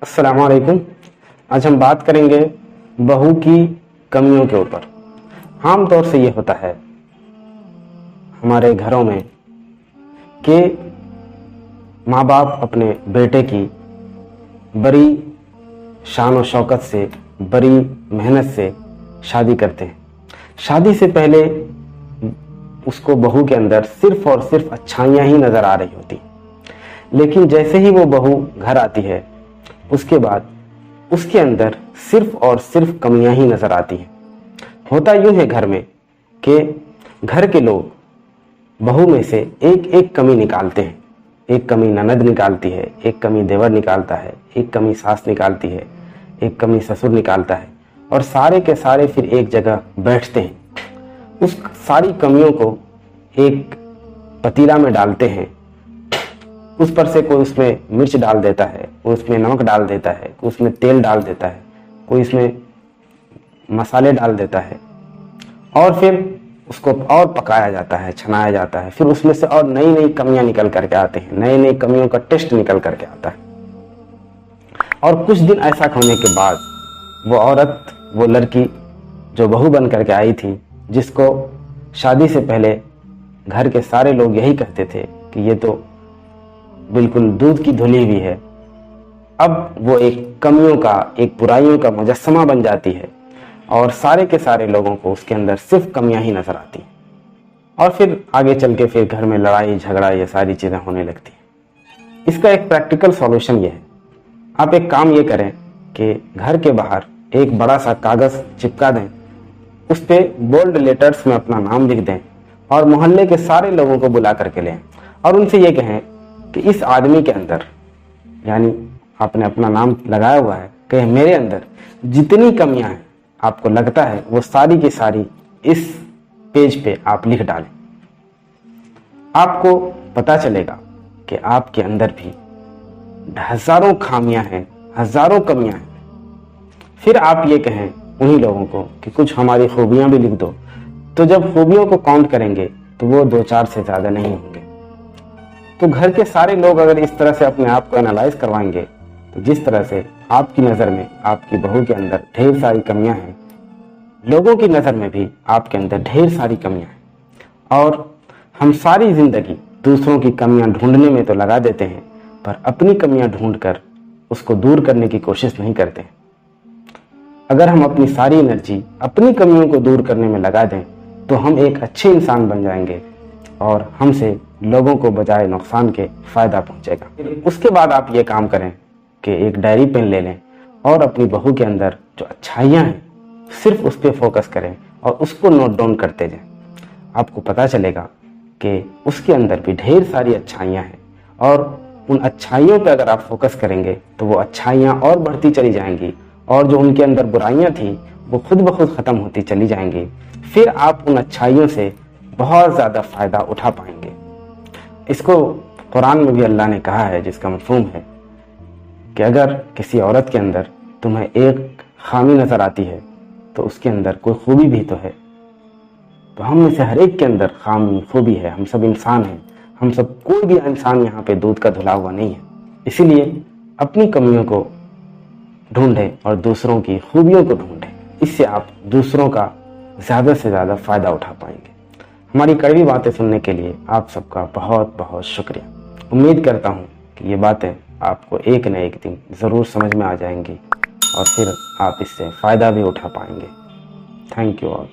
अस्सलाम वालेकुम। आज हम बात करेंगे बहू की कमियों के ऊपर। आम तौर से ये होता है हमारे घरों में कि माँ बाप अपने बेटे की बड़ी शान और शौकत से, बड़ी मेहनत से शादी करते हैं। शादी से पहले उसको बहू के अंदर सिर्फ और सिर्फ अच्छाइयाँ ही नज़र आ रही होती, लेकिन जैसे ही वो बहू घर आती है उसके बाद उसके अंदर सिर्फ और सिर्फ कमियां ही नजर आती हैं। होता यूं है घर में कि घर के लोग बहू में से एक एक कमी निकालते हैं। एक कमी ननद निकालती है, एक कमी देवर निकालता है, एक कमी सास निकालती है, एक कमी ससुर निकालता है, और सारे के सारे फिर एक जगह बैठते हैं। उस सारी कमियों को एक पतीला में डालते हैं। उस पर से कोई उसमें मिर्च डाल देता है, कोई उसमें नमक डाल देता है, कोई उसमें तेल डाल देता है, कोई इसमें मसाले डाल देता है, और फिर उसको और पकाया जाता है, छनाया जाता है। फिर उसमें से और नई नई कमियां निकल करके आते हैं, नई नई कमियों का टेस्ट निकल करके आता है। और कुछ दिन ऐसा होने के बाद वो औरत, वो लड़की जो बहू बन करके आई थी, जिसको शादी से पहले घर के सारे लोग यही कहते थे कि ये तो बिल्कुल दूध की धुली हुई है, अब वो एक कमियों का, एक बुराइयों का मुजस्समा बन जाती है और सारे के सारे लोगों को उसके अंदर सिर्फ कमियां ही नजर आती हैं। और फिर आगे चल के फिर घर में लड़ाई झगड़ा, ये सारी चीज़ें होने लगती हैं। इसका एक प्रैक्टिकल सॉल्यूशन ये है, आप एक काम ये करें कि घर के बाहर एक बड़ा सा कागज़ चिपका दें, उस पर बोल्ड लेटर्स में अपना नाम लिख दें और मोहल्ले के सारे लोगों को बुला करके लें और उनसे ये कहें कि इस आदमी के अंदर, यानी आपने अपना नाम लगाया हुआ है, कि मेरे अंदर जितनी कमियां हैं आपको लगता है वो सारी की सारी इस पेज पे आप लिख डालें। आपको पता चलेगा कि आपके अंदर भी हजारों खामियां हैं, हजारों कमियां हैं। फिर आप ये कहें उन्हीं लोगों को कि कुछ हमारी खूबियां भी लिख दो, तो जब खूबियों को काउंट करेंगे तो वो 2-4 से ज़्यादा नहीं होंगे। तो घर के सारे लोग अगर इस तरह से अपने आप को एनालाइज करवाएंगे तो जिस तरह से आपकी नज़र में आपकी बहू के अंदर ढेर सारी कमियां हैं, लोगों की नज़र में भी आपके अंदर ढेर सारी कमियां हैं। और हम सारी ज़िंदगी दूसरों की कमियां ढूंढने में तो लगा देते हैं, पर अपनी कमियां ढूंढकर उसको दूर करने की कोशिश नहीं करते। अगर हम अपनी सारी एनर्जी अपनी कमियों को दूर करने में लगा दें तो हम एक अच्छे इंसान बन जाएंगे और हमसे लोगों को बजाय नुकसान के फ़ायदा पहुंचेगा। उसके बाद आप ये काम करें कि एक डायरी पेन ले लें और अपनी बहू के अंदर जो अच्छाइयाँ हैं सिर्फ उस पर फोकस करें और उसको नोट डाउन करते जाएं। आपको पता चलेगा कि उसके अंदर भी ढेर सारी अच्छाइयाँ हैं और उन अच्छाइयों पर अगर आप फोकस करेंगे तो वो अच्छाइयाँ और बढ़ती चली जाएंगी और जो उनके अंदर बुराइयाँ थी वो खुद ब खुद ख़त्म होती चली जाएंगी। फिर आप उन अच्छाइयों से बहुत ज़्यादा फ़ायदा उठा पाएंगे। इसको कुरान में भी अल्लाह ने कहा है, जिसका मफ़हूम है कि अगर किसी औरत के अंदर तुम्हें एक खामी नज़र आती है तो उसके अंदर कोई खूबी भी तो है। तो हम में से हर एक के अंदर खामी खूबी है, हम सब इंसान हैं, हम सब, कोई भी इंसान यहाँ पे दूध का धुला हुआ नहीं है। इसीलिए अपनी कमियों को ढूंढें और दूसरों की खूबियों को ढूंढें, इससे आप दूसरों का ज़्यादा से ज़्यादा फ़ायदा उठा पाएंगे। हमारी कड़वी बातें सुनने के लिए आप सबका बहुत बहुत शुक्रिया। उम्मीद करता हूँ कि ये बातें आपको एक न एक दिन ज़रूर समझ में आ जाएंगी और फिर आप इससे फ़ायदा भी उठा पाएंगे। Thank you all.